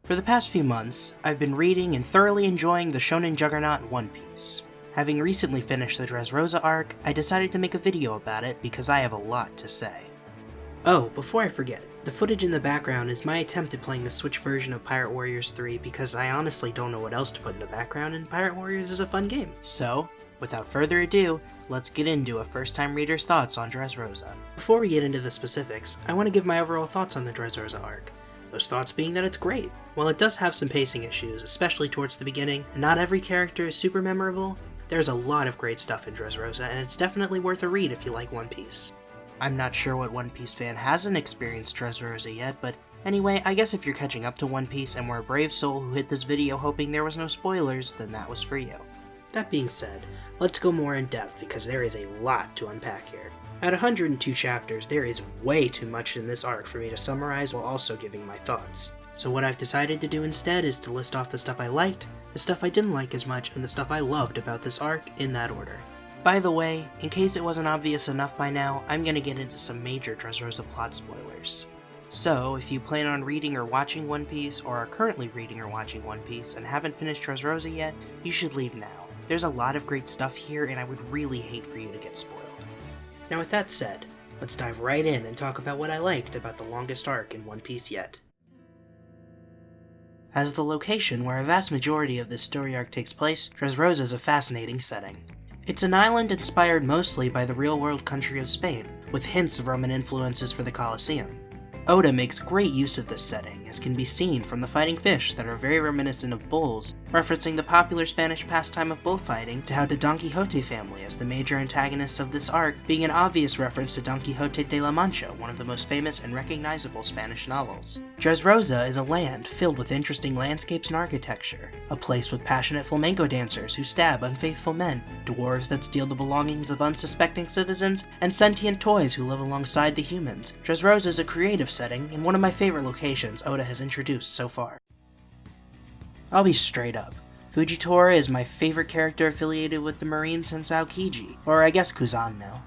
For the past few months, I've been reading and thoroughly enjoying the shonen juggernaut One Piece. Having recently finished the Dressrosa arc, I decided to make a video about it because I have a lot to say. Oh, before I forget, the footage in the background is my attempt at playing the Switch version of Pirate Warriors 3 because I honestly don't know what else to put in the background, and Pirate Warriors is a fun game. So, without further ado, let's get into a first-time reader's thoughts on Dressrosa. Before we get into the specifics, I want to give my overall thoughts on the Dressrosa arc. Those thoughts being that it's great. While it does have some pacing issues, especially towards the beginning, and not every character is super memorable, there's a lot of great stuff in Dressrosa, and it's definitely worth a read if you like One Piece. I'm not sure what One Piece fan hasn't experienced Dressrosa yet, but anyway, I guess if you're catching up to One Piece and were a brave soul who hit this video hoping there was no spoilers, then that was for you. That being said, let's go more in depth because there is a lot to unpack here. At 102 chapters, there is way too much in this arc for me to summarize while also giving my thoughts. So what I've decided to do instead is to list off the stuff I liked, the stuff I didn't like as much, and the stuff I loved about this arc in that order. By the way, in case it wasn't obvious enough by now, I'm gonna get into some major Dressrosa plot spoilers. So, if you plan on reading or watching One Piece, or are currently reading or watching One Piece and haven't finished Dressrosa yet, you should leave now. There's a lot of great stuff here, and I would really hate for you to get spoiled. Now with that said, let's dive right in and talk about what I liked about the longest arc in One Piece yet. As the location where a vast majority of this story arc takes place, Dressrosa is a fascinating setting. It's an island inspired mostly by the real-world country of Spain, with hints of Roman influences for the Colosseum. Oda makes great use of this setting, as can be seen from the fighting fish that are very reminiscent of bulls, referencing the popular Spanish pastime of bullfighting, to how the Don Quixote family as the major antagonists of this arc, being an obvious reference to Don Quixote de la Mancha, one of the most famous and recognizable Spanish novels. Dressrosa is a land filled with interesting landscapes and architecture, a place with passionate flamenco dancers who stab unfaithful men, dwarves that steal the belongings of unsuspecting citizens, and sentient toys who live alongside the humans. Dressrosa is a creative setting and one of my favorite locations Oda has introduced so far. I'll be straight up. Fujitora is my favorite character affiliated with the Marines since Aokiji, or I guess Kuzan now.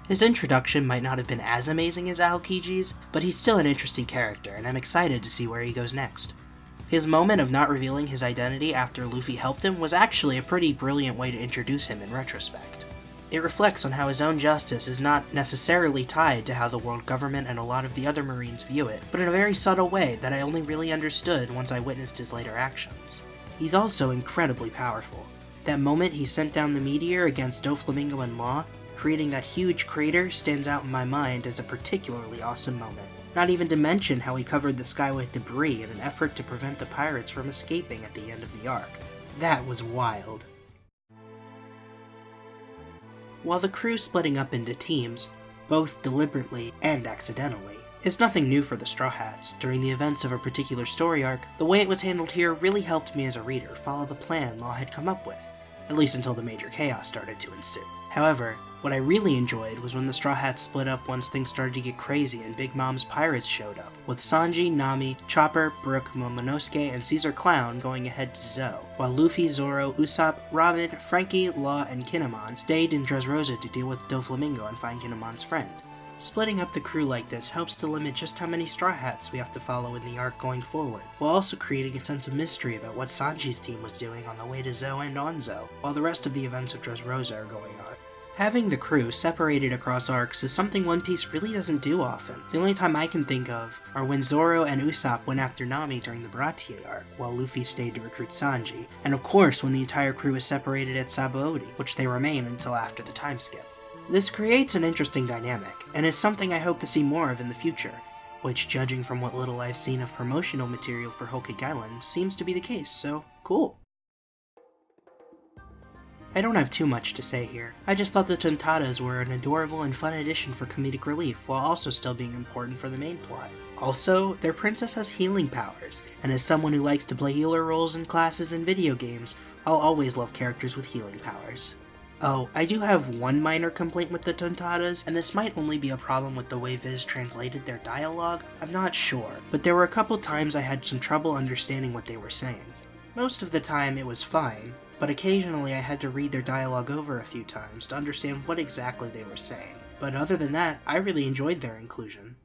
His introduction might not have been as amazing as Aokiji's, but he's still an interesting character, and I'm excited to see where he goes next. His moment of not revealing his identity after Luffy helped him was actually a pretty brilliant way to introduce him in retrospect. It reflects on how his own justice is not necessarily tied to how the world government and a lot of the other Marines view it, but in a very subtle way that I only really understood once I witnessed his later actions. He's also incredibly powerful. That moment he sent down the meteor against Doflamingo and Law, creating that huge crater, stands out in my mind as a particularly awesome moment. Not even to mention how he covered the sky with debris in an effort to prevent the pirates from escaping at the end of the arc. That was wild. While the crew splitting up into teams, both deliberately and accidentally, is nothing new for the Straw Hats during the events of a particular story arc, the way it was handled here really helped me as a reader follow the plan Law had come up with, at least until the major chaos started to ensue. However, what I really enjoyed was when the Straw Hats split up once things started to get crazy and Big Mom's pirates showed up, with Sanji, Nami, Chopper, Brook, Momonosuke, and Caesar Clown going ahead to Zou, while Luffy, Zoro, Usopp, Robin, Frankie, Law, and Kinemon stayed in Dressrosa to deal with Doflamingo and find Kinemon's friend. Splitting up the crew like this helps to limit just how many Straw Hats we have to follow in the arc going forward, while also creating a sense of mystery about what Sanji's team was doing on the way to Zou and on Zou, while the rest of the events of Dressrosa are going on. Having the crew separated across arcs is something One Piece really doesn't do often. The only time I can think of are when Zoro and Usopp went after Nami during the Baratie arc, while Luffy stayed to recruit Sanji, and of course when the entire crew is separated at Sabaody, which they remain until after the time skip. This creates an interesting dynamic, and is something I hope to see more of in the future, which, judging from what little I've seen of promotional material for Whole Cake Island, seems to be the case, so cool. I don't have too much to say here. I just thought the Tontadas were an adorable and fun addition for comedic relief, while also still being important for the main plot. Also, their princess has healing powers, and as someone who likes to play healer roles in classes and video games, I'll always love characters with healing powers. Oh, I do have one minor complaint with the Tontadas, and this might only be a problem with the way Viz translated their dialogue, I'm not sure, but there were a couple times I had some trouble understanding what they were saying. Most of the time it was fine, but occasionally I had to read their dialogue over a few times to understand what exactly they were saying. But other than that, I really enjoyed their inclusion.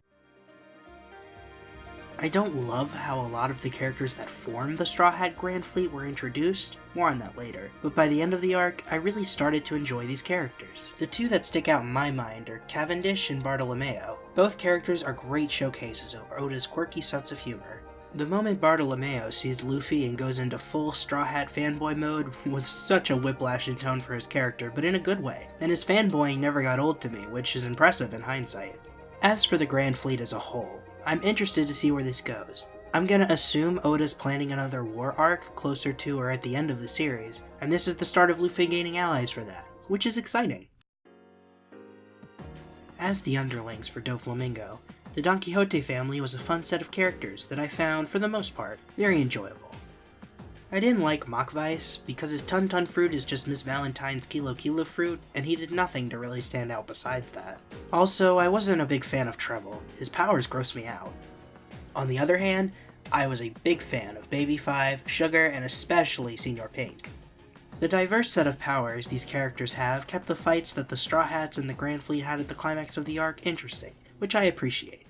I don't love how a lot of the characters that form the Straw Hat Grand Fleet were introduced, more on that later, but by the end of the arc, I really started to enjoy these characters. The two that stick out in my mind are Cavendish and Bartolomeo. Both characters are great showcases of Oda's quirky sense of humor. The moment Bartolomeo sees Luffy and goes into full Straw Hat fanboy mode was such a whiplash in tone for his character, but in a good way, and his fanboying never got old to me, which is impressive in hindsight. As for the Grand Fleet as a whole, I'm interested to see where this goes. I'm gonna assume Oda's planning another war arc closer to or at the end of the series, and this is the start of Luffy gaining allies for that, which is exciting. As the underlings for Doflamingo, the Don Quixote family was a fun set of characters that I found, for the most part, very enjoyable. I didn't like Machweiss because his Tun Tun fruit is just Miss Valentine's Kilo Kilo fruit, and he did nothing to really stand out besides that. Also, I wasn't a big fan of Treble. His powers gross me out. On the other hand, I was a big fan of Baby 5, Sugar, and especially Senior Pink. The diverse set of powers these characters have kept the fights that the Straw Hats and the Grand Fleet had at the climax of the arc interesting, which I appreciate.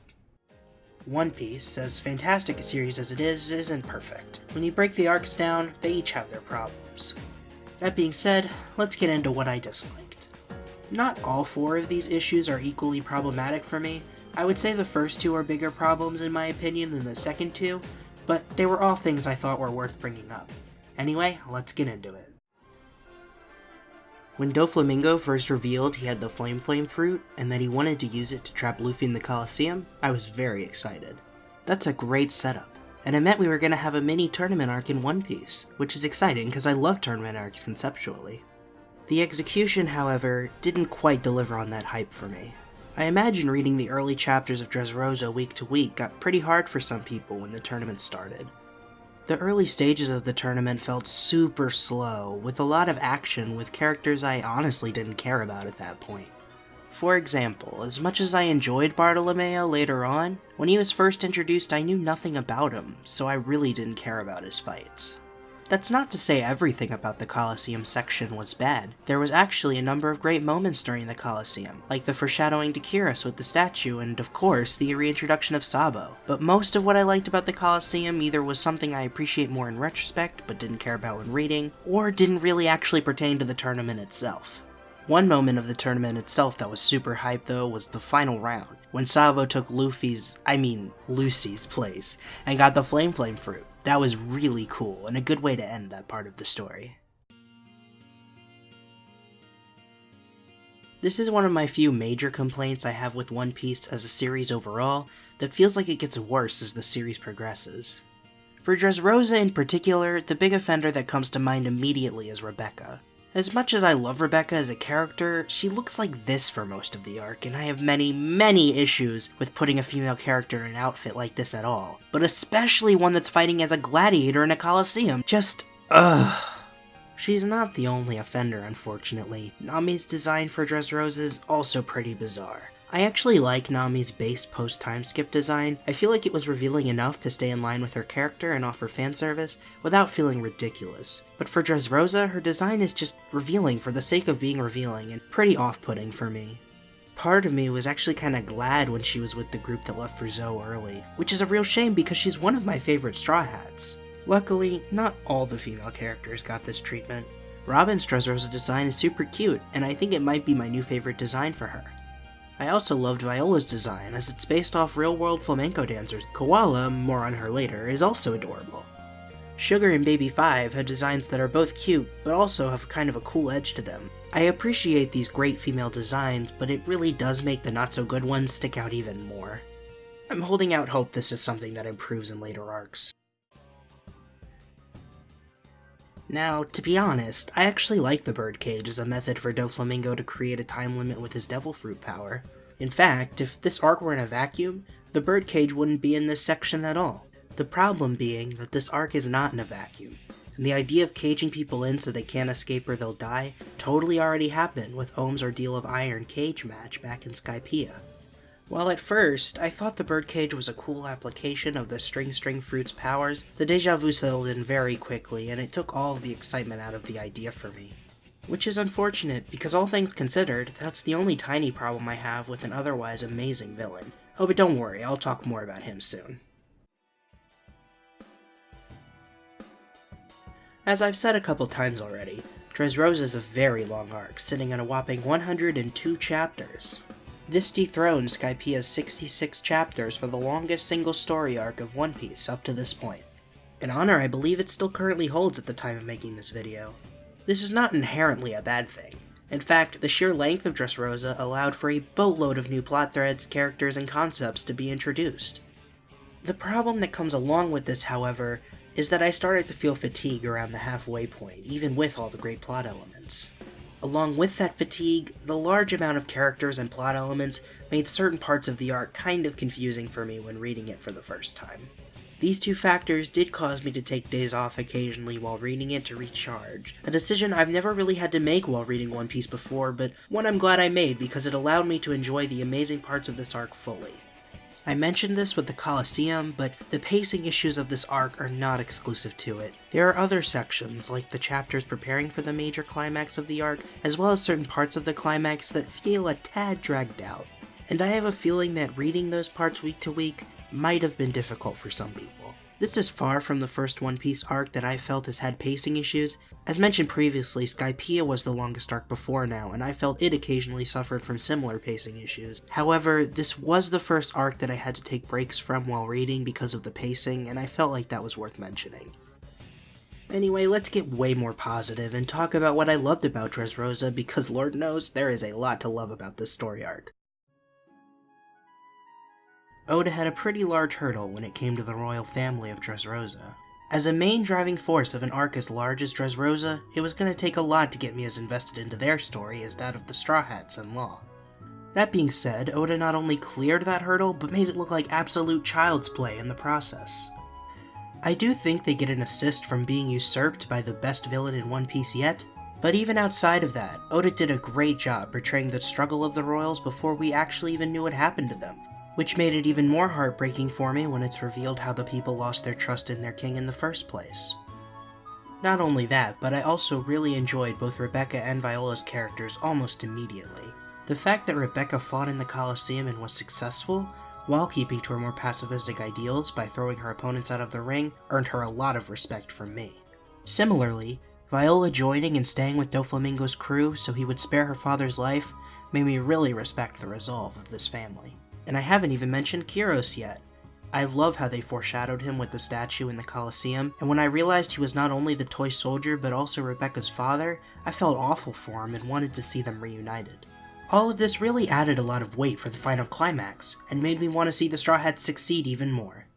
One Piece, as fantastic a series as it is, isn't perfect. When you break the arcs down, they each have their problems. That being said, let's get into what I disliked. Not all 4 of these issues are equally problematic for me. I would say the first 2 are bigger problems in my opinion than the second 2, but they were all things I thought were worth bringing up. Anyway, let's get into it. When Doflamingo first revealed he had the Flame fruit, and that he wanted to use it to trap Luffy in the Colosseum, I was very excited. That's a great setup, and it meant we were going to have a mini tournament arc in One Piece, which is exciting because I love tournament arcs conceptually. The execution, however, didn't quite deliver on that hype for me. I imagine reading the early chapters of Dressrosa week to week got pretty hard for some people when the tournament started. The early stages of the tournament felt super slow, with a lot of action with characters I honestly didn't care about at that point. For example, as much as I enjoyed Bartolomeo later on, when he was first introduced I knew nothing about him, so I really didn't care about his fights. That's not to say everything about the Colosseum section was bad. There was actually a number of great moments during the Colosseum, like the foreshadowing to Kiris with the statue and, of course, the reintroduction of Sabo. But most of what I liked about the Colosseum either was something I appreciate more in retrospect but didn't care about when reading, or didn't really actually pertain to the tournament itself. One moment of the tournament itself that was super hype though was the final round, when Sabo took Lucy's place, and got the Flame fruit. That was really cool, and a good way to end that part of the story. This is one of my few major complaints I have with One Piece as a series overall, that feels like it gets worse as the series progresses. For Dressrosa in particular, the big offender that comes to mind immediately is Rebecca. As much as I love Rebecca as a character, she looks like this for most of the arc, and I have many issues with putting a female character in an outfit like this at all. But especially one that's fighting as a gladiator in a coliseum. Just, ugh. She's not the only offender, unfortunately. Nami's design for Dressrosa is also pretty bizarre. I actually like Nami's base post-time skip design. I feel like it was revealing enough to stay in line with her character and offer fan service without feeling ridiculous. But for Dressrosa, her design is just revealing for the sake of being revealing and pretty off-putting for me. Part of me was actually kinda glad when she was with the group that left for Zoe early, which is a real shame because she's one of my favorite Straw Hats. Luckily, not all the female characters got this treatment. Robin's Dressrosa design is super cute, and I think it might be my new favorite design for her. I also loved Viola's design, as it's based off real-world flamenco dancers. Koala, more on her later, is also adorable. Sugar and Baby 5 have designs that are both cute, but also have kind of a cool edge to them. I appreciate these great female designs, but it really does make the not-so-good ones stick out even more. I'm holding out hope this is something that improves in later arcs. Now, to be honest, I actually like the birdcage as a method for Doflamingo to create a time limit with his devil fruit power. In fact, if this arc were in a vacuum, the birdcage wouldn't be in this section at all. The problem being that this arc is not in a vacuum, and the idea of caging people in so they can't escape or they'll die totally already happened with Ohm's Ordeal of Iron cage match back in Skypiea. While at first, I thought the birdcage was a cool application of the String Fruit's powers, the deja vu settled in very quickly, and it took all of the excitement out of the idea for me. Which is unfortunate, because all things considered, that's the only tiny problem I have with an otherwise amazing villain. Oh, but don't worry, I'll talk more about him soon. As I've said a couple times already, Dressrosa is a very long arc, sitting at a whopping 102 chapters. This dethrones Skypia's 66 chapters for the longest single story arc of One Piece up to this point. An honor I believe it still currently holds at the time of making this video. This is not inherently a bad thing. In fact, the sheer length of Dressrosa allowed for a boatload of new plot threads, characters, and concepts to be introduced. The problem that comes along with this, however, is that I started to feel fatigue around the halfway point, even with all the great plot elements. Along with that fatigue, the large amount of characters and plot elements made certain parts of the arc kind of confusing for me when reading it for the first time. These two factors did cause me to take days off occasionally while reading it to recharge, a decision I've never really had to make while reading One Piece before, but one I'm glad I made because it allowed me to enjoy the amazing parts of this arc fully. I mentioned this with the Colosseum, but the pacing issues of this arc are not exclusive to it. There are other sections, like the chapters preparing for the major climax of the arc, as well as certain parts of the climax that feel a tad dragged out. And I have a feeling that reading those parts week to week might have been difficult for some people. This is far from the first One Piece arc that I felt has had pacing issues. As mentioned previously, Skypiea was the longest arc before now, and I felt it occasionally suffered from similar pacing issues. However, this was the first arc that I had to take breaks from while reading because of the pacing, and I felt like that was worth mentioning. Anyway, let's get way more positive and talk about what I loved about Dressrosa, because Lord knows there is a lot to love about this story arc. Oda had a pretty large hurdle when it came to the royal family of Dressrosa. As a main driving force of an arc as large as Dressrosa, it was going to take a lot to get me as invested into their story as that of the Straw Hats and Law. That being said, Oda not only cleared that hurdle, but made it look like absolute child's play in the process. I do think they get an assist from being usurped by the best villain in One Piece yet, but even outside of that, Oda did a great job portraying the struggle of the royals before we actually even knew what happened to them, which made it even more heartbreaking for me when it's revealed how the people lost their trust in their king in the first place. Not only that, but I also really enjoyed both Rebecca and Viola's characters almost immediately. The fact that Rebecca fought in the Colosseum and was successful, while keeping to her more pacifistic ideals by throwing her opponents out of the ring, earned her a lot of respect from me. Similarly, Viola joining and staying with Doflamingo's crew so he would spare her father's life made me really respect the resolve of this family. And I haven't even mentioned Kyros yet. I love how they foreshadowed him with the statue in the Colosseum, and when I realized he was not only the toy soldier but also Rebecca's father, I felt awful for him and wanted to see them reunited. All of this really added a lot of weight for the final climax, and made me want to see the Straw Hats succeed even more.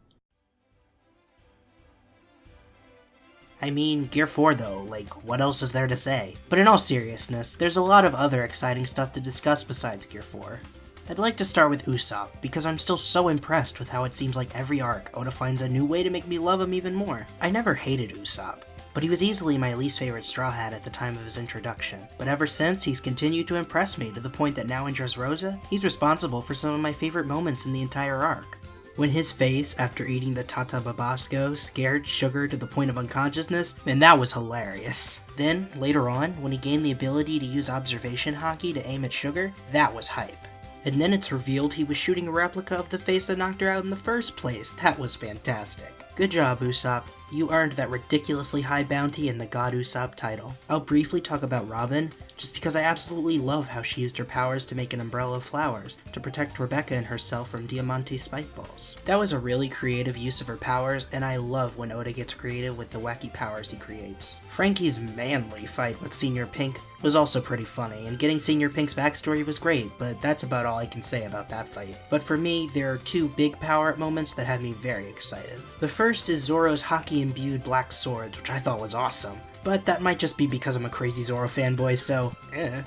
I mean, Gear 4 though, like, what else is there to say? But in all seriousness, there's a lot of other exciting stuff to discuss besides Gear 4. I'd like to start with Usopp, because I'm still so impressed with how it seems like every arc, Oda finds a new way to make me love him even more. I never hated Usopp, but he was easily my least favorite Straw Hat at the time of his introduction. But ever since, he's continued to impress me to the point that now in Dressrosa, he's responsible for some of my favorite moments in the entire arc. When his face, after eating the Tata Babasco, scared Sugar to the point of unconsciousness, man, that was hilarious. Then, later on, when he gained the ability to use observation haki to aim at Sugar, that was hype. And then it's revealed he was shooting a replica of the face that knocked her out in the first place. That was fantastic. Good job, Usopp. You earned that ridiculously high bounty and the God Usopp title. I'll briefly talk about Robin, just because I absolutely love how she used her powers to make an umbrella of flowers to protect Rebecca and herself from Diamante spike balls. That was a really creative use of her powers, and I love when Oda gets creative with the wacky powers he creates. Frankie's manly fight with Senior Pink was also pretty funny, and getting Senior Pink's backstory was great, but that's about all I can say about that fight. But for me, there are two big power-up moments that had me very excited. The first is Zoro's haki-imbued black swords, which I thought was awesome. But that might just be because I'm a crazy Zoro fanboy, so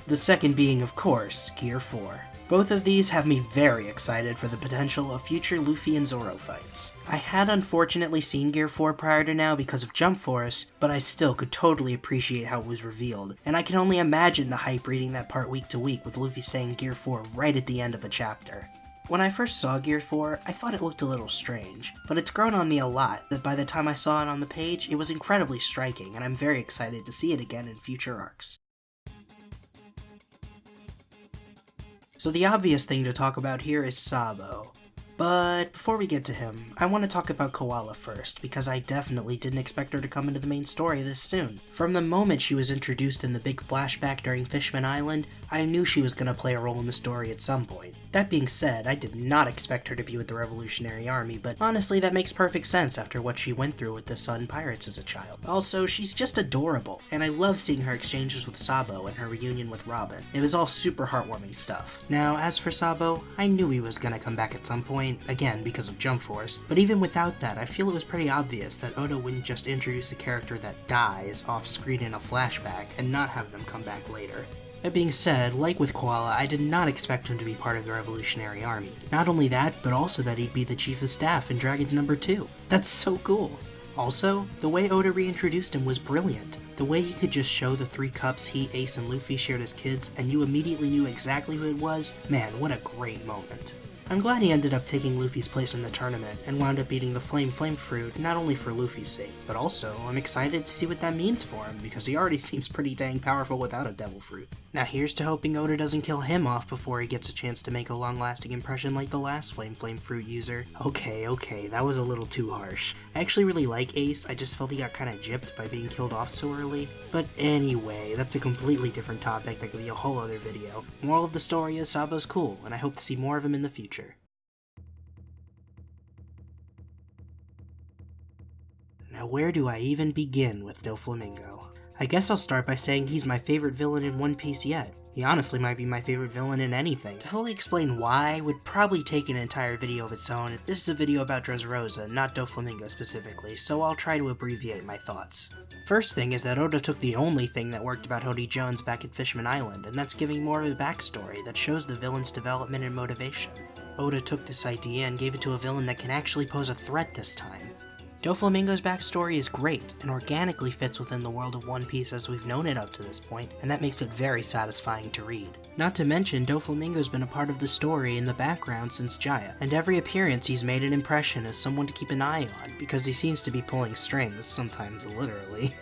The second being, of course, Gear 4. Both of these have me very excited for the potential of future Luffy and Zoro fights. I had unfortunately seen Gear 4 prior to now because of Jump Force, but I still could totally appreciate how it was revealed, and I can only imagine the hype reading that part week to week with Luffy saying Gear 4 right at the end of a chapter. When I first saw Gear 4, I thought it looked a little strange, but it's grown on me a lot that by the time I saw it on the page, it was incredibly striking, and I'm very excited to see it again in future arcs. So the obvious thing to talk about here is Sabo. But before we get to him, I want to talk about Koala first, because I definitely didn't expect her to come into the main story this soon. From the moment she was introduced in the big flashback during Fishman Island, I knew she was going to play a role in the story at some point. That being said, I did not expect her to be with the Revolutionary Army, but honestly that makes perfect sense after what she went through with the Sun Pirates as a child. Also, she's just adorable, and I love seeing her exchanges with Sabo and her reunion with Robin. It was all super heartwarming stuff. Now, as for Sabo, I knew he was going to come back at some point, again because of Jump Force, but even without that, I feel it was pretty obvious that Oda wouldn't just introduce a character that dies off-screen in a flashback and not have them come back later. That being said, like with Koala, I did not expect him to be part of the Revolutionary Army. Not only that, but also that he'd be the Chief of Staff in Dragon's No. 2. That's so cool! Also, the way Oda reintroduced him was brilliant. The way he could just show the 3 cups he, Ace, and Luffy shared as kids, and you immediately knew exactly who it was, man, what a great moment. I'm glad he ended up taking Luffy's place in the tournament, and wound up eating the Flame Fruit not only for Luffy's sake, but also I'm excited to see what that means for him, because he already seems pretty dang powerful without a Devil Fruit. Now here's to hoping Oda doesn't kill him off before he gets a chance to make a long-lasting impression like the last Flame Fruit user. Okay, that was a little too harsh. I actually really like Ace, I just felt he got kinda gypped by being killed off so early. But anyway, that's a completely different topic that could be a whole other video. Moral of the story is Sabo's cool, and I hope to see more of him in the future. Now where do I even begin with Doflamingo? I guess I'll start by saying he's my favorite villain in One Piece yet. He honestly might be my favorite villain in anything. To fully explain why would probably take an entire video of its own. This is a video about Dressrosa, not Doflamingo specifically, so I'll try to abbreviate my thoughts. First thing is that Oda took the only thing that worked about Hody Jones back at Fishman Island, and that's giving more of a backstory that shows the villain's development and motivation. Oda took this idea and gave it to a villain that can actually pose a threat this time. Doflamingo's backstory is great, and organically fits within the world of One Piece as we've known it up to this point, and that makes it very satisfying to read. Not to mention, Doflamingo's been a part of the story in the background since Jaya, and every appearance he's made an impression as someone to keep an eye on, because he seems to be pulling strings, sometimes literally.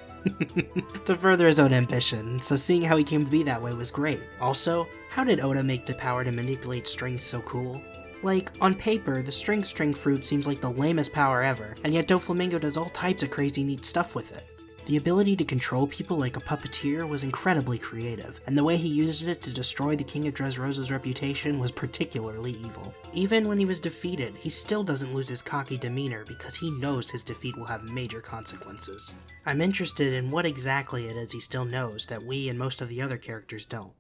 To further his own ambition, so seeing how he came to be that way was great. Also, how did Oda make the power to manipulate strings so cool? Like, on paper, the string fruit seems like the lamest power ever, and yet Doflamingo does all types of crazy neat stuff with it. The ability to control people like a puppeteer was incredibly creative, and the way he uses it to destroy the King of Dressrosa's reputation was particularly evil. Even when he was defeated, he still doesn't lose his cocky demeanor because he knows his defeat will have major consequences. I'm interested in what exactly it is he still knows that we and most of the other characters don't.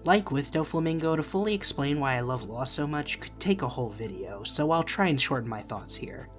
Like with Doflamingo, to fully explain why I love Law so much could take a whole video, so I'll try and shorten my thoughts here.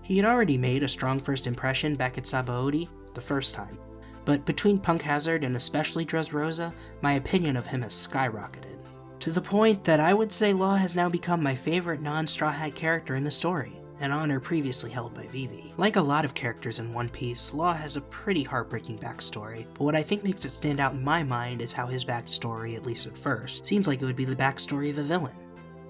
He had already made a strong first impression back at Sabaody, the first time, but between Punk Hazard and especially Dressrosa, my opinion of him has skyrocketed. To the point that I would say Law has now become my favorite non-Straw Hat character in the story, an honor previously held by Vivi. Like a lot of characters in One Piece, Law has a pretty heartbreaking backstory, but what I think makes it stand out in my mind is how his backstory, at least at first, seems like it would be the backstory of a villain.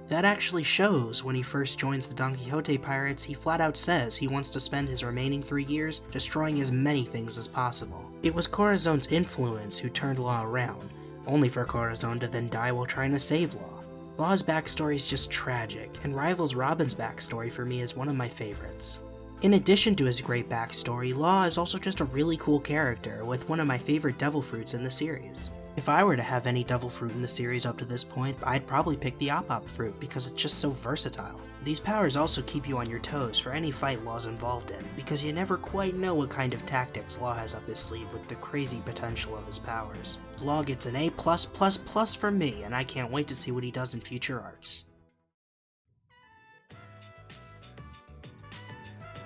That actually shows when he first joins the Don Quixote pirates. He flat out says he wants to spend his remaining 3 years destroying as many things as possible. It was Corazone's influence who turned Law around, only for Corazon to then die while trying to save Law. Law's backstory is just tragic, and rivals Robin's backstory for me as one of my favorites. In addition to his great backstory, Law is also just a really cool character, with one of my favorite devil fruits in the series. If I were to have any devil fruit in the series up to this point, I'd probably pick the Op fruit because it's just so versatile. These powers also keep you on your toes for any fight Law's involved in, because you never quite know what kind of tactics Law has up his sleeve with the crazy potential of his powers. Law gets an A+++ from me, and I can't wait to see what he does in future arcs.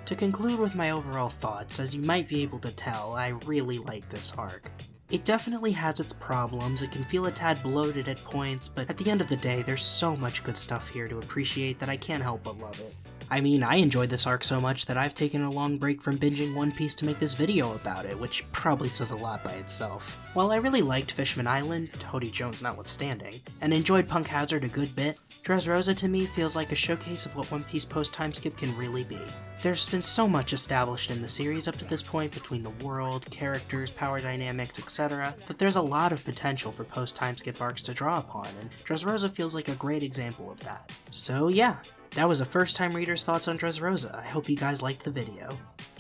To conclude with my overall thoughts, as you might be able to tell, I really like this arc. It definitely has its problems, it can feel a tad bloated at points, but at the end of the day, there's so much good stuff here to appreciate that I can't help but love it. I mean, I enjoyed this arc so much that I've taken a long break from binging One Piece to make this video about it, which probably says a lot by itself. While I really liked Fishman Island, Hody Jones notwithstanding, and enjoyed Punk Hazard a good bit, Dressrosa to me feels like a showcase of what One Piece post-time skip can really be. There's been so much established in the series up to this point between the world, characters, power dynamics, etc., that there's a lot of potential for post-time skip arcs to draw upon, and Dressrosa feels like a great example of that. So yeah, that was a first-time reader's thoughts on Dressrosa. I hope you guys liked the video.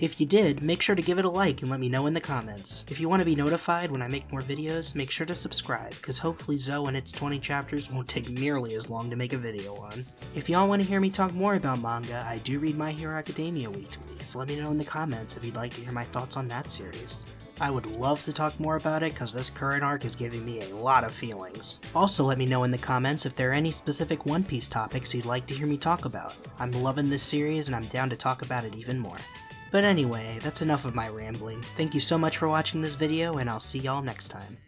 If you did, make sure to give it a like and let me know in the comments. If you want to be notified when I make more videos, make sure to subscribe, because hopefully Zoe and its 20 chapters won't take nearly as long to make a video on. If y'all want to hear me talk more about manga, I do read My Hero Academia weekly, so let me know in the comments if you'd like to hear my thoughts on that series. I would love to talk more about it because this current arc is giving me a lot of feelings. Also let me know in the comments if there are any specific One Piece topics you'd like to hear me talk about. I'm loving this series and I'm down to talk about it even more. But anyway, that's enough of my rambling. Thank you so much for watching this video and I'll see y'all next time.